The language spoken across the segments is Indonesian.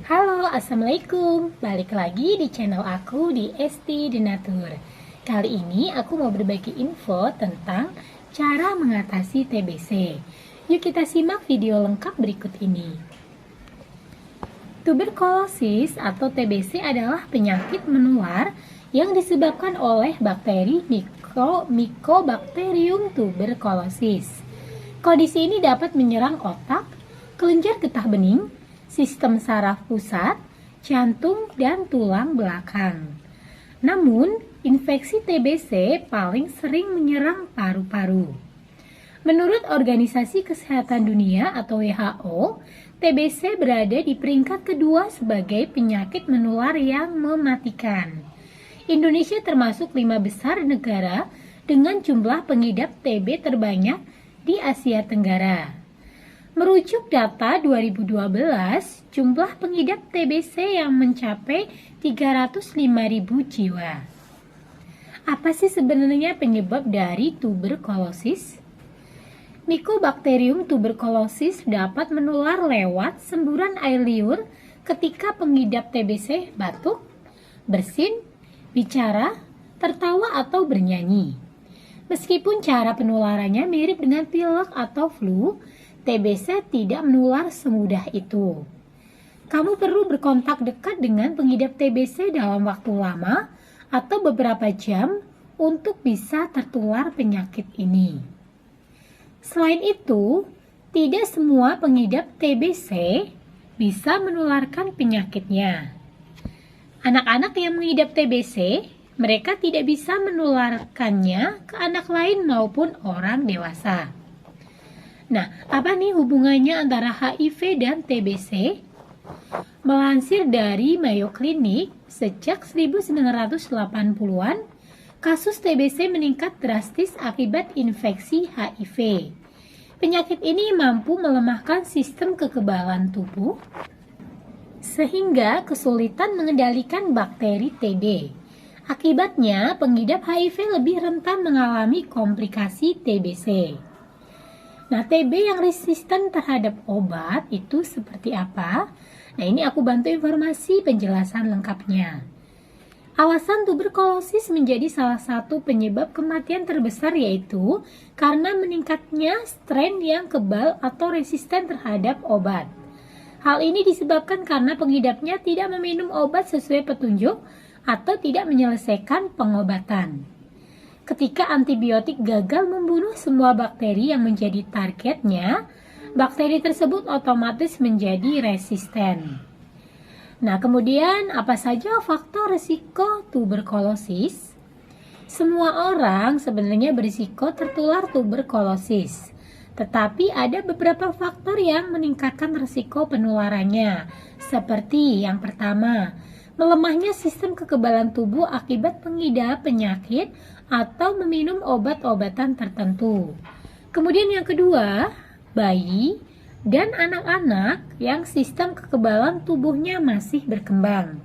Halo, Assalamualaikum. Balik lagi di channel aku di ST Denatur. Kali ini aku mau berbagi info tentang cara mengatasi TBC. Yuk kita simak video lengkap berikut ini. Tuberkulosis atau TBC adalah penyakit menular yang disebabkan oleh bakteri Mycobacterium tuberculosis. Kondisi ini dapat menyerang otak, kelenjar getah bening, sistem saraf pusat, jantung, dan tulang belakang. Namun, infeksi TBC paling sering menyerang paru-paru. Menurut Organisasi Kesehatan Dunia atau WHO, TBC berada di peringkat kedua sebagai penyakit menular yang mematikan. Indonesia termasuk 5 besar negara dengan jumlah pengidap TB terbanyak di Asia Tenggara. Merujuk data 2012, jumlah pengidap TBC yang mencapai 305.000 jiwa. Apa sih sebenarnya penyebab dari tuberkulosis? Mycobacterium tuberculosis dapat menular lewat semburan air liur ketika pengidap TBC batuk, bersin, bicara, tertawa, atau bernyanyi. Meskipun cara penularannya mirip dengan pilek atau flu, TBC tidak menular semudah itu. Kamu perlu berkontak dekat dengan pengidap TBC dalam waktu lama atau beberapa jam untuk bisa tertular penyakit ini. Selain itu, tidak semua pengidap TBC bisa menularkan penyakitnya. Anak-anak yang mengidap TBC, mereka tidak bisa menularkannya ke anak lain maupun orang dewasa. Nah, apa nih hubungannya antara HIV dan TBC? Melansir dari Mayo Clinic, sejak 1980-an, kasus TBC meningkat drastis akibat infeksi HIV. Penyakit ini mampu melemahkan sistem kekebalan tubuh, sehingga kesulitan mengendalikan bakteri TB. Akibatnya, pengidap HIV lebih rentan mengalami komplikasi TBC. Nah, TB yang resisten terhadap obat itu seperti apa? Nah, ini aku bantu informasi penjelasan lengkapnya. Alasan tuberkulosis menjadi salah satu penyebab kematian terbesar yaitu karena meningkatnya strain yang kebal atau resisten terhadap obat. Hal ini disebabkan karena pengidapnya tidak meminum obat sesuai petunjuk atau tidak menyelesaikan pengobatan. Ketika antibiotik gagal membunuh semua bakteri yang menjadi targetnya, bakteri tersebut otomatis menjadi resisten. Nah, kemudian apa saja faktor risiko tuberkulosis? Semua orang sebenarnya berisiko tertular tuberkulosis, tetapi ada beberapa faktor yang meningkatkan risiko penularannya, seperti yang pertama, melemahnya sistem kekebalan tubuh akibat pengidap penyakit atau meminum obat-obatan tertentu. Kemudian yang kedua, bayi dan anak-anak yang sistem kekebalan tubuhnya masih berkembang.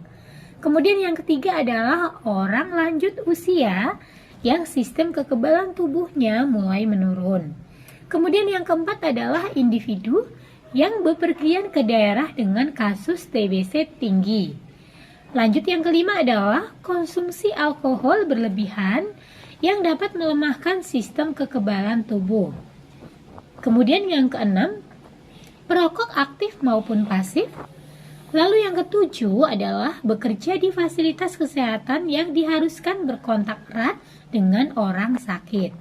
Kemudian yang ketiga adalah orang lanjut usia yang sistem kekebalan tubuhnya mulai menurun. Kemudian yang keempat adalah individu yang bepergian ke daerah dengan kasus TBC tinggi. Lanjut yang kelima adalah konsumsi alkohol berlebihan yang dapat melemahkan sistem kekebalan tubuh. Kemudian yang keenam, perokok aktif maupun pasif. Lalu yang ketujuh adalah bekerja di fasilitas kesehatan yang diharuskan berkontak erat dengan orang sakit.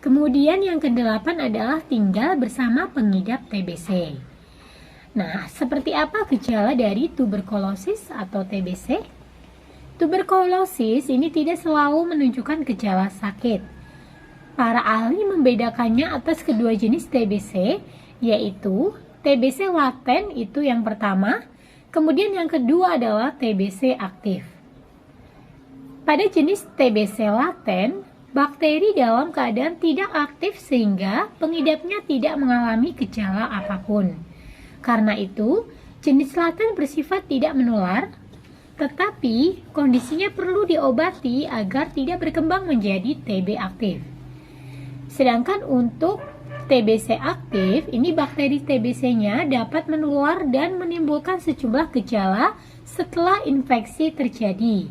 Kemudian yang kedelapan adalah tinggal bersama pengidap TBC. Nah, seperti apa gejala dari tuberkulosis atau TBC? Tuberkulosis ini tidak selalu menunjukkan gejala sakit. Para ahli membedakannya atas kedua jenis TBC, yaitu TBC laten itu yang pertama, kemudian yang kedua adalah TBC aktif. Pada jenis TBC laten, bakteri dalam keadaan tidak aktif sehingga pengidapnya tidak mengalami gejala apapun. Karena itu, jenis laten bersifat tidak menular, tetapi kondisinya perlu diobati agar tidak berkembang menjadi TB aktif. Sedangkan untuk TBC aktif, ini bakteri TBC-nya dapat menular dan menimbulkan sejumlah gejala setelah infeksi terjadi.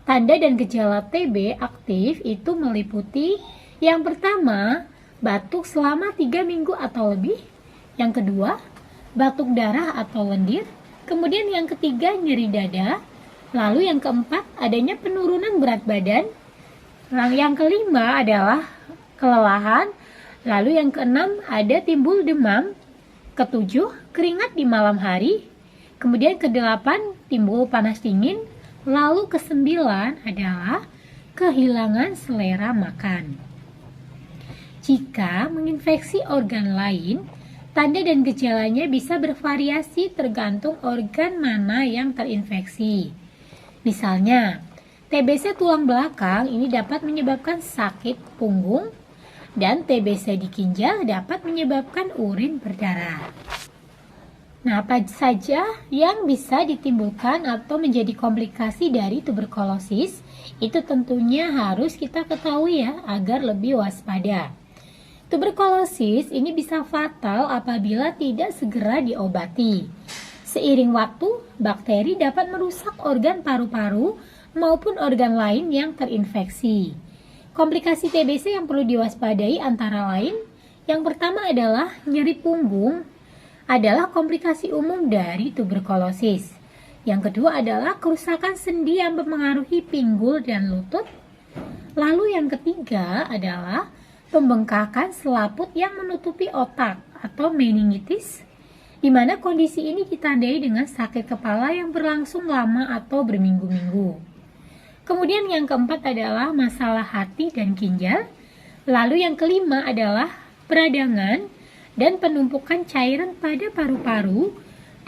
Tanda dan gejala TB aktif itu meliputi yang pertama, batuk selama 3 minggu atau lebih. Yang kedua, batuk darah atau lendir. Kemudian yang ketiga, nyeri dada. Lalu yang keempat, adanya penurunan berat badan. Yang kelima adalah kelelahan. Lalu yang keenam ada timbul demam. Ketujuh, keringat di malam hari. Kemudian kedelapan, timbul panas dingin. Lalu kesembilan adalah kehilangan selera makan. Jika menginfeksi organ lain, tanda dan gejalanya bisa bervariasi tergantung organ mana yang terinfeksi. Misalnya, TBC tulang belakang ini dapat menyebabkan sakit punggung, dan TBC di ginjal dapat menyebabkan urin berdarah. Nah, apa saja yang bisa ditimbulkan atau menjadi komplikasi dari tuberkulosis? Itu tentunya harus kita ketahui ya, agar lebih waspada. Tuberkulosis ini bisa fatal apabila tidak segera diobati. Seiring waktu, bakteri dapat merusak organ paru-paru maupun organ lain yang terinfeksi. Komplikasi TBC yang perlu diwaspadai antara lain, yang pertama adalah nyeri punggung, adalah komplikasi umum dari tuberkulosis. Yang kedua adalah kerusakan sendi yang mempengaruhi pinggul dan lutut. Lalu yang ketiga adalah pembengkakan selaput yang menutupi otak atau meningitis, di mana kondisi ini ditandai dengan sakit kepala yang berlangsung lama atau berminggu-minggu. Kemudian yang keempat adalah masalah hati dan ginjal. Lalu yang kelima adalah peradangan dan penumpukan cairan pada paru-paru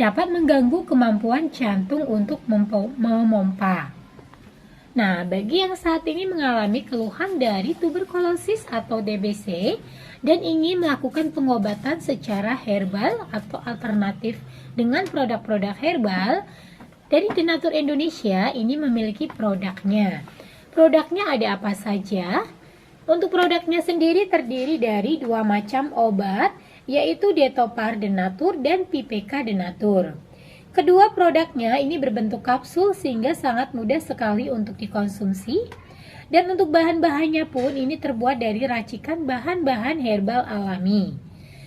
dapat mengganggu kemampuan jantung untuk memompa. Nah, bagi yang saat ini mengalami keluhan dari tuberkulosis atau TBC dan ingin melakukan pengobatan secara herbal atau alternatif dengan produk-produk herbal, dari Denatur Indonesia ini memiliki produknya. Produknya ada apa saja? Untuk produknya sendiri terdiri dari 2 macam obat, yaitu Detopar Denatur dan PPK Denatur. Kedua produknya ini berbentuk kapsul sehingga sangat mudah sekali untuk dikonsumsi. Dan untuk bahan-bahannya pun ini terbuat dari racikan bahan-bahan herbal alami.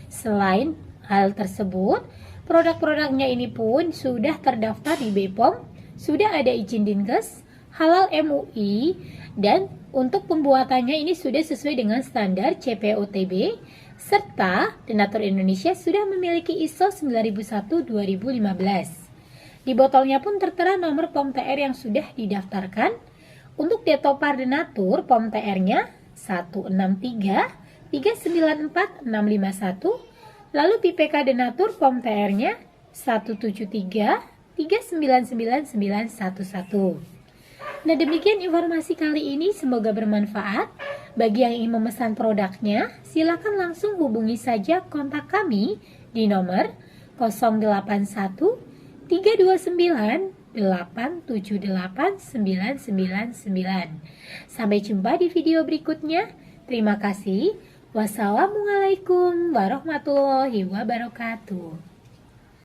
Selain hal tersebut, produk-produknya ini pun sudah terdaftar di BPOM, sudah ada izin Dinkes, halal MUI, dan untuk pembuatannya ini sudah sesuai dengan standar CPOTB, serta Denatur Indonesia sudah memiliki ISO 9001-2015. Di botolnya pun tertera nomor POM TR yang sudah didaftarkan. Untuk Detopar Denatur, POM TR-nya 163 394 651. Lalu PPK Denatur POM TR-nya 173 399 911. Nah, demikian informasi kali ini, semoga bermanfaat. Bagi yang ingin memesan produknya, silakan langsung hubungi saja kontak kami di nomor 081 329 878 999. Sampai jumpa di video berikutnya. Terima kasih. Wassalamualaikum warahmatullahi wabarakatuh.